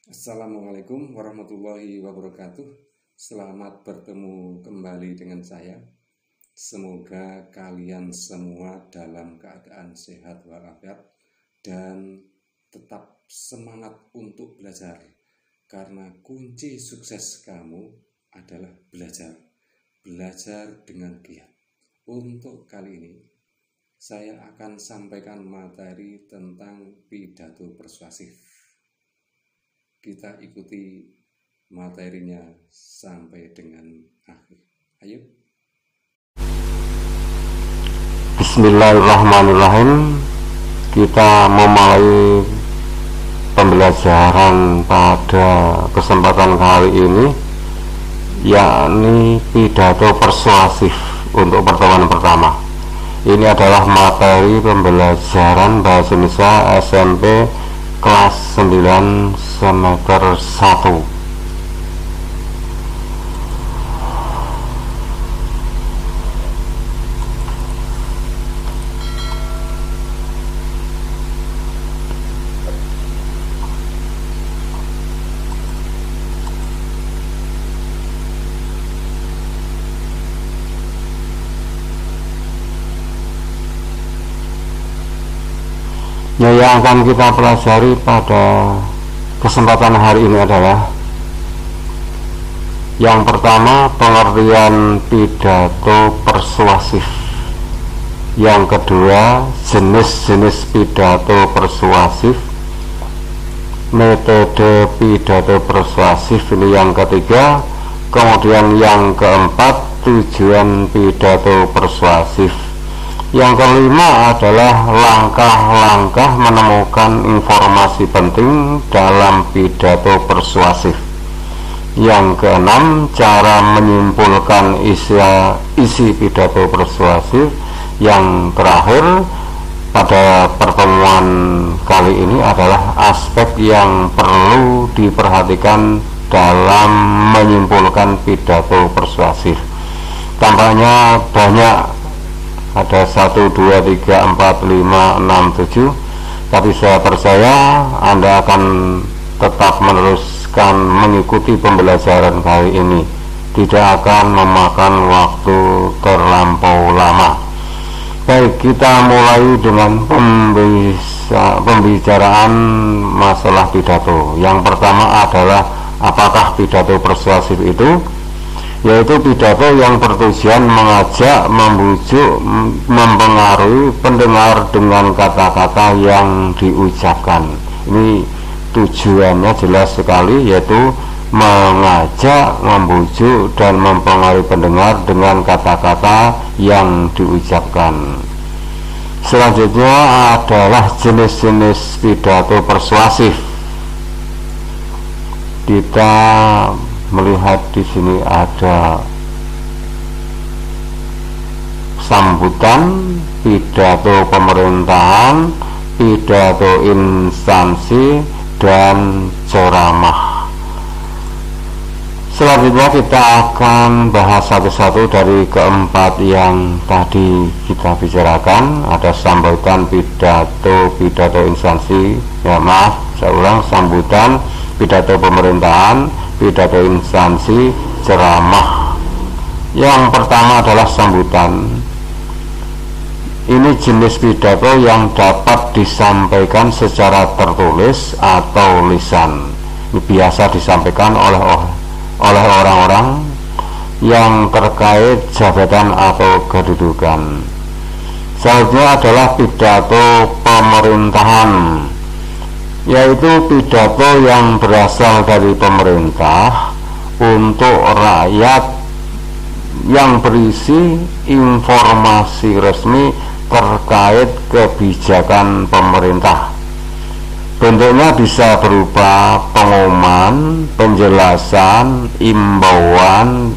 Assalamualaikum warahmatullahi wabarakatuh. Selamat bertemu kembali dengan saya. Semoga kalian semua dalam keadaan sehat walafiat dan tetap semangat untuk belajar. Karena kunci sukses kamu adalah belajar. Belajar dengan giat. Untuk kali ini saya akan sampaikan materi tentang pidato persuasif. Kita ikuti materinya sampai dengan akhir. Ayo. Bismillahirrahmanirrahim. Kita memulai pembelajaran pada kesempatan kali ini, yakni pidato persuasif untuk pertemuan pertama. Ini adalah materi pembelajaran Bahasa Indonesia SMP kelas 9 semester 1. Yang akan kita pelajari pada kesempatan hari ini adalah yang pertama, pengertian pidato persuasif. Yang kedua, jenis-jenis pidato persuasif, metode pidato persuasif ini yang ketiga. Kemudian yang keempat, tujuan pidato persuasif. Yang kelima adalah langkah-langkah menemukan informasi penting dalam pidato persuasif. Yang keenam, cara menyimpulkan isi pidato persuasif. Yang terakhir pada pertemuan kali ini adalah aspek yang perlu diperhatikan dalam menyimpulkan pidato persuasif. Tampaknya banyak, ada 1, 2, 3, 4, 5, 6, 7, tapi saya percaya Anda akan tetap meneruskan mengikuti pembelajaran kali ini, tidak akan memakan waktu terlampau lama. Baik, kita mulai dengan pembicaraan masalah pidato. Yang pertama adalah apakah pidato persuasif itu? Yaitu pidato yang bertujuan mengajak, membujuk, mempengaruhi pendengar dengan kata-kata yang diucapkan. Ini tujuannya jelas sekali, yaitu mengajak, membujuk, dan mempengaruhi pendengar dengan kata-kata yang diucapkan. Selanjutnya adalah jenis-jenis pidato persuasif. Kita melihat di sini ada sambutan, pidato pemerintahan, pidato instansi, dan ceramah. Selanjutnya kita akan bahas satu-satu dari keempat yang tadi kita bicarakan. Ada sambutan, pidato instansi, saya ulang, sambutan, pidato pemerintahan, pidato instansi, ceramah. Yang pertama adalah sambutan. Ini jenis pidato yang dapat disampaikan secara tertulis atau lisan. Ini biasa disampaikan oleh orang-orang yang terkait jabatan atau kedudukan. Selanjutnya adalah pidato pemerintahan, yaitu pidato yang berasal dari pemerintah untuk rakyat, yang berisi informasi resmi terkait kebijakan pemerintah. Bentuknya bisa berupa pengumuman, penjelasan, imbauan,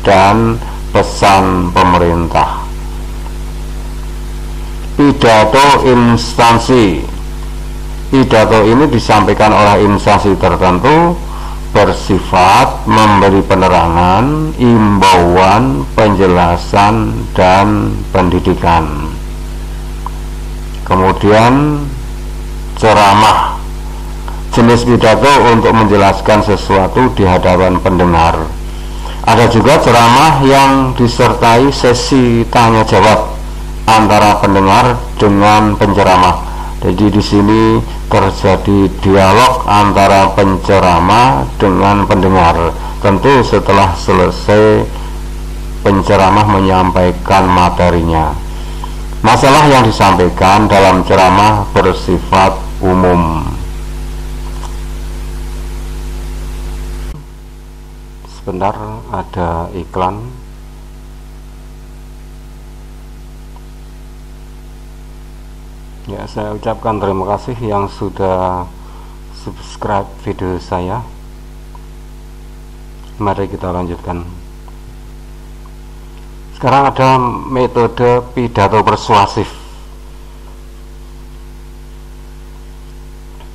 dan pesan pemerintah. Pidato instansi. Pidato ini disampaikan oleh instansi tertentu, bersifat memberi penerangan, imbauan, penjelasan, dan pendidikan. Kemudian ceramah. jenis pidato untuk menjelaskan sesuatu di hadapan pendengar. Ada juga ceramah yang disertai sesi tanya jawab antara pendengar dengan penceramah. Jadi di sini terjadi dialog antara penceramah dengan pendengar. Tentu setelah selesai penceramah menyampaikan materinya. Masalah yang disampaikan dalam ceramah bersifat umum. Sebentar, ada iklan. Ya, saya ucapkan terima kasih yang sudah subscribe video saya. Mari kita lanjutkan. Sekarang ada metode pidato persuasif.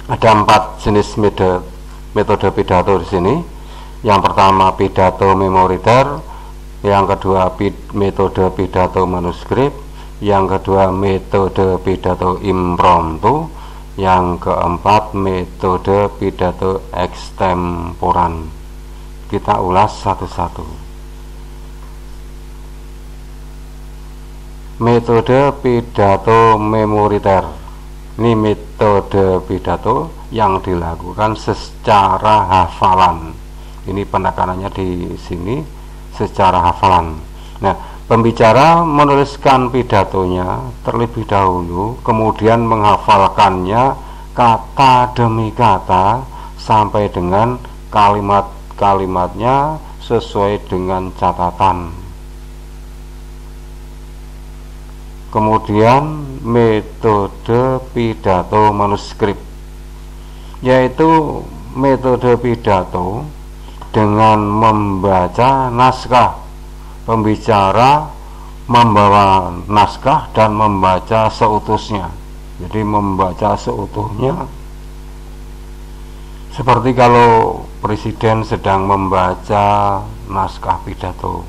Ada 4 jenis metode pidato di sini. Yang pertama pidato memoriter, yang kedua metode pidato manuskrip, yang kedua metode pidato impromptu, yang keempat metode pidato ekstemporan. Kita ulas satu-satu. Metode pidato memoriter. Ini metode pidato yang dilakukan secara hafalan. Ini penekanannya di sini, secara hafalan. Nah, pembicara menuliskan pidatonya terlebih dahulu, kemudian menghafalkannya kata demi kata sampai dengan kalimat-kalimatnya sesuai dengan catatan. Kemudian metode pidato manuskrip, yaitu metode pidato dengan membaca naskah. Pembicara membawa naskah dan membaca seutuhnya. Jadi membaca seutuhnya seperti kalau presiden sedang membaca naskah pidato.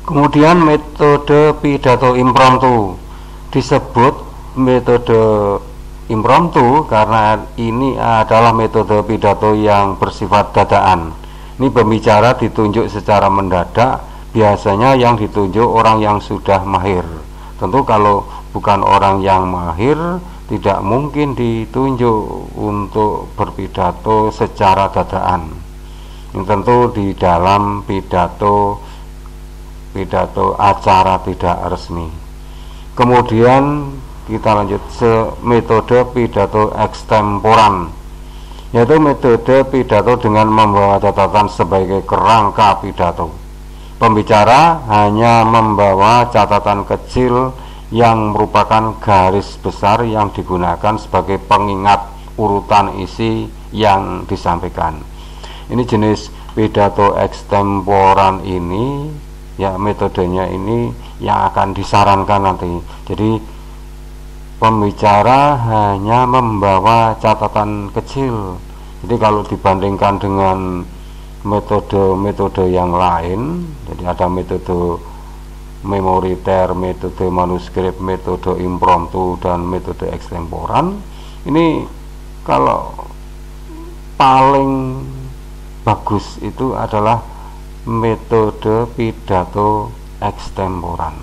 Kemudian metode pidato impromptu. Disebut metode impromptu karena ini adalah metode pidato yang bersifat dadakan. Ini pembicara ditunjuk secara mendadak, biasanya yang ditunjuk orang yang sudah mahir. Tentu kalau bukan orang yang mahir, tidak mungkin ditunjuk untuk berpidato secara dadakan. Ini tentu di dalam pidato acara tidak resmi. Kemudian kita lanjut metode pidato ekstemporan, yaitu metode pidato dengan membawa catatan sebagai kerangka pidato. Pembicara hanya membawa catatan kecil yang merupakan garis besar yang digunakan sebagai pengingat urutan isi yang disampaikan. Ini jenis pidato ekstemporan ini, ya, metodenya ini yang akan disarankan nanti. Jadi pembicara hanya membawa catatan kecil. Jadi kalau dibandingkan dengan metode-metode yang lain, jadi ada metode memoriter, metode manuskrip, metode impromptu, dan metode ekstemporan. Ini kalau paling bagus itu adalah metode pidato ekstemporan.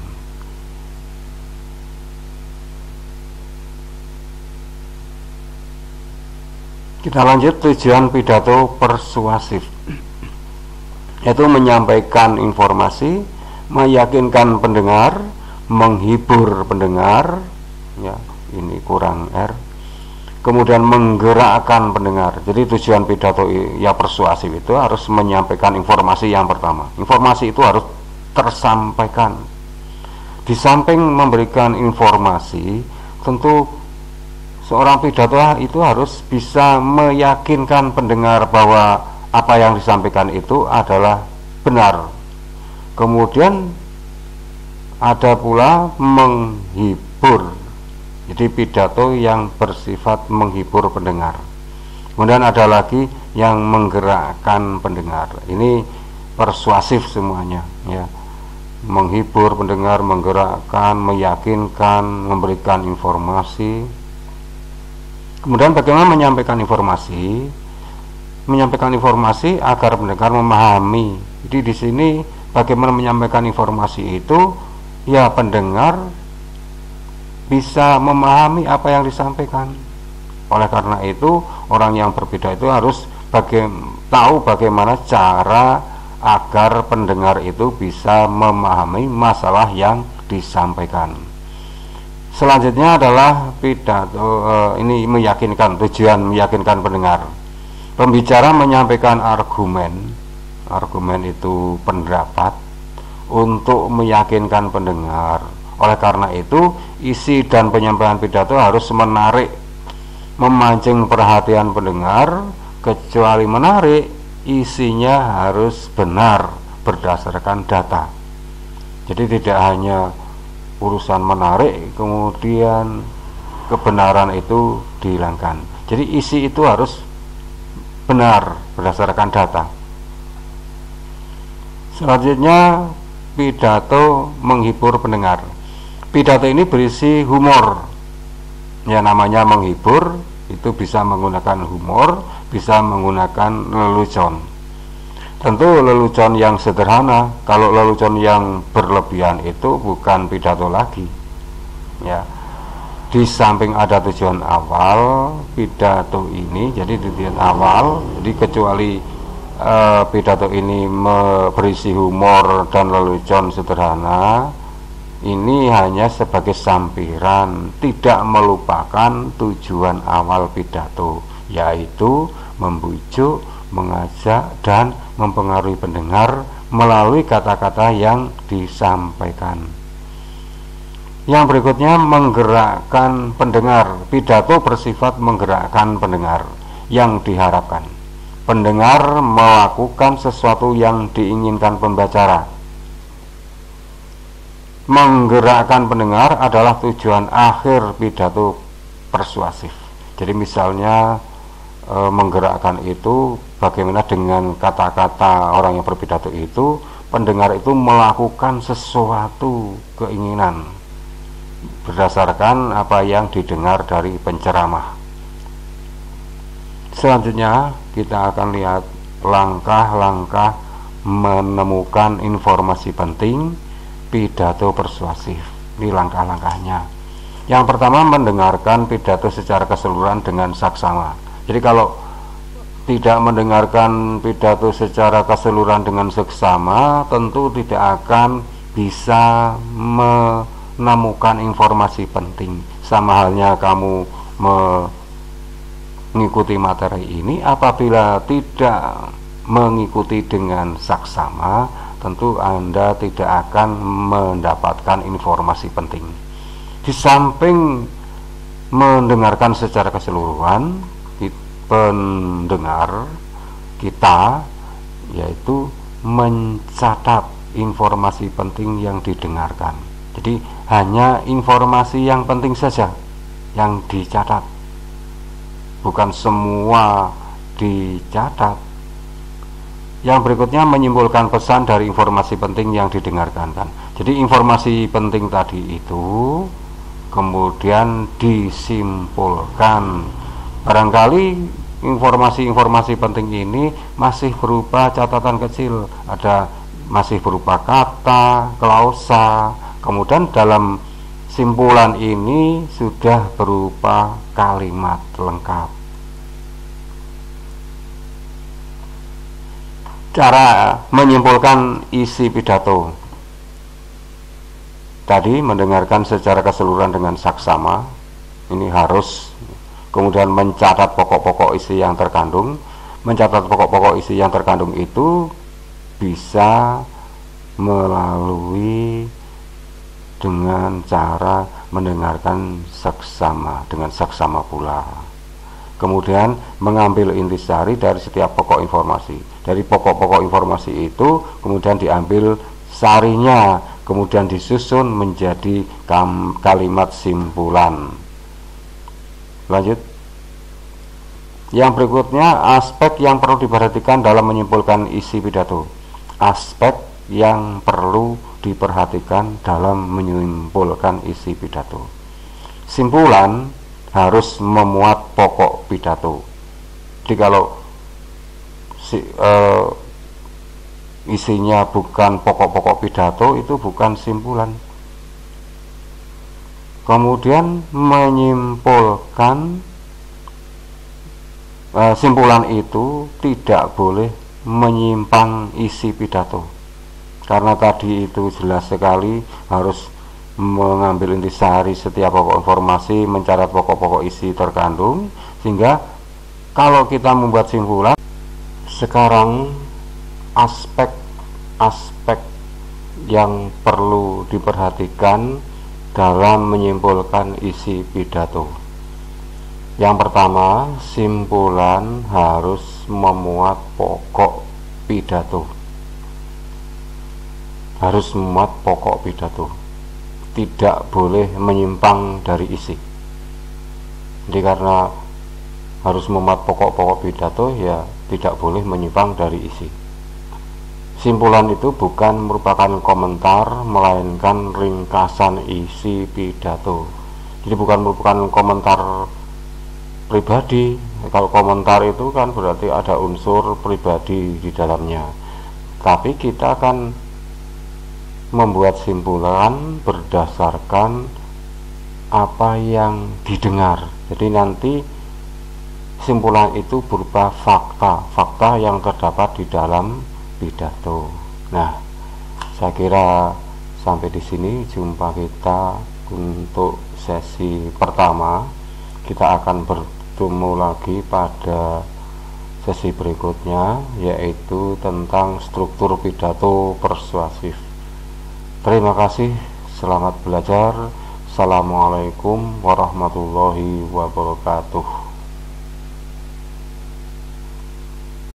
Kita lanjut tujuan pidato persuasif, yaitu menyampaikan informasi, meyakinkan pendengar, menghibur pendengar, ya, ini kurang R. Kemudian menggerakkan pendengar. Jadi tujuan pidato ya persuasif itu harus menyampaikan informasi yang pertama. Informasi itu harus tersampaikan. Di samping memberikan informasi, tentu seorang pidato itu harus bisa meyakinkan pendengar bahwa apa yang disampaikan itu adalah benar. Kemudian ada pula menghibur. Jadi pidato yang bersifat menghibur pendengar. Kemudian ada lagi yang menggerakkan pendengar. Ini persuasif semuanya, ya. Menghibur pendengar, menggerakkan, meyakinkan, memberikan informasi. Kemudian bagaimana menyampaikan informasi? Menyampaikan informasi agar pendengar memahami. Jadi di sini bagaimana menyampaikan informasi itu, ya pendengar bisa memahami apa yang disampaikan. Oleh karena itu, orang yang berbeda itu harus tahu bagaimana cara agar pendengar itu bisa memahami masalah yang disampaikan. Selanjutnya adalah pidato, ini meyakinkan, tujuan meyakinkan pendengar. Pembicara menyampaikan argumen itu pendapat untuk meyakinkan pendengar. Oleh karena itu, isi dan penyampaian pidato harus menarik, memancing perhatian pendengar. Kecuali menarik, isinya harus benar berdasarkan data. Jadi tidak hanya urusan menarik kemudian kebenaran itu dihilangkan. Jadi isi itu harus benar berdasarkan data. Selanjutnya, pidato menghibur pendengar. Pidato ini berisi humor. Ya, namanya menghibur, itu bisa menggunakan humor, bisa menggunakan lelucon. Tentu lelucon yang sederhana. Kalau lelucon yang berlebihan itu bukan pidato lagi. Ya. Di samping ada tujuan awal pidato ini, jadi tujuan awal, jadi kecuali pidato ini berisi humor dan lelucon sederhana, ini hanya sebagai sampiran, tidak melupakan tujuan awal pidato, yaitu membujuk, mengajak, dan mempengaruhi pendengar melalui kata-kata yang disampaikan. Yang berikutnya, menggerakkan pendengar. Pidato bersifat menggerakkan pendengar. Yang diharapkan, pendengar melakukan sesuatu yang diinginkan pembicara. Menggerakkan pendengar adalah tujuan akhir pidato persuasif. Jadi misalnya menggerakkan itu bagaimana dengan kata-kata orang yang berpidato itu, pendengar itu melakukan sesuatu keinginan berdasarkan apa yang didengar dari penceramah. Selanjutnya kita akan lihat langkah-langkah menemukan informasi penting pidato persuasif. Ini langkah-langkahnya. Yang pertama, mendengarkan pidato secara keseluruhan dengan saksama. Jadi kalau tidak mendengarkan pidato secara keseluruhan dengan seksama, tentu tidak akan bisa menemukan informasi penting. Sama halnya kamu mengikuti materi ini, apabila tidak mengikuti dengan saksama, tentu Anda tidak akan mendapatkan informasi penting. Di samping mendengarkan secara keseluruhan, pendengar kita yaitu mencatat informasi penting yang didengarkan. Jadi hanya informasi yang penting saja yang dicatat, bukan semua dicatat. Yang berikutnya, menyimpulkan pesan dari informasi penting yang didengarkan. Jadi informasi penting tadi itu kemudian disimpulkan. Barangkali informasi-informasi penting ini masih berupa catatan kecil, masih berupa kata, klausa, kemudian dalam simpulan ini sudah berupa kalimat lengkap. Cara menyimpulkan isi pidato tadi, mendengarkan secara keseluruhan dengan saksama, ini harus. Kemudian mencatat pokok-pokok isi yang terkandung. Mencatat pokok-pokok isi yang terkandung itu bisa melalui dengan cara mendengarkan saksama, dengan saksama pula. Kemudian mengambil intisari dari setiap pokok informasi. Dari pokok-pokok informasi itu kemudian diambil sarinya, kemudian disusun menjadi kalimat simpulan. Lanjut. Yang berikutnya, aspek yang perlu diperhatikan dalam menyimpulkan isi pidato. Aspek yang perlu diperhatikan dalam menyimpulkan isi pidato. Simpulan harus memuat pokok pidato. Jadi kalau isinya bukan pokok-pokok pidato, itu bukan simpulan. Kemudian menyimpulkan, simpulan itu tidak boleh menyimpang isi pidato, karena tadi itu jelas sekali harus mengambil intisari setiap pokok informasi, mencatat pokok-pokok isi terkandung, sehingga kalau kita membuat simpulan, sekarang aspek-aspek yang perlu diperhatikan dalam menyimpulkan isi pidato. Yang pertama, simpulan harus memuat pokok pidato. Harus memuat pokok pidato. Tidak boleh menyimpang dari isi. Jadi karena harus memuat pokok-pokok pidato, ya tidak boleh menyimpang dari isi. Simpulan itu bukan merupakan komentar, melainkan ringkasan isi pidato. Jadi bukan merupakan komentar pribadi. Kalau komentar itu kan berarti ada unsur pribadi di dalamnya. Tapi kita akan membuat simpulan berdasarkan apa yang didengar. Jadi nanti simpulan itu berupa fakta yang terdapat di dalam pidato. Nah, saya kira sampai di sini jumpa kita untuk sesi pertama. Kita akan bertemu lagi pada sesi berikutnya, yaitu tentang struktur pidato persuasif. Terima kasih, selamat belajar. Assalamualaikum warahmatullahi wabarakatuh.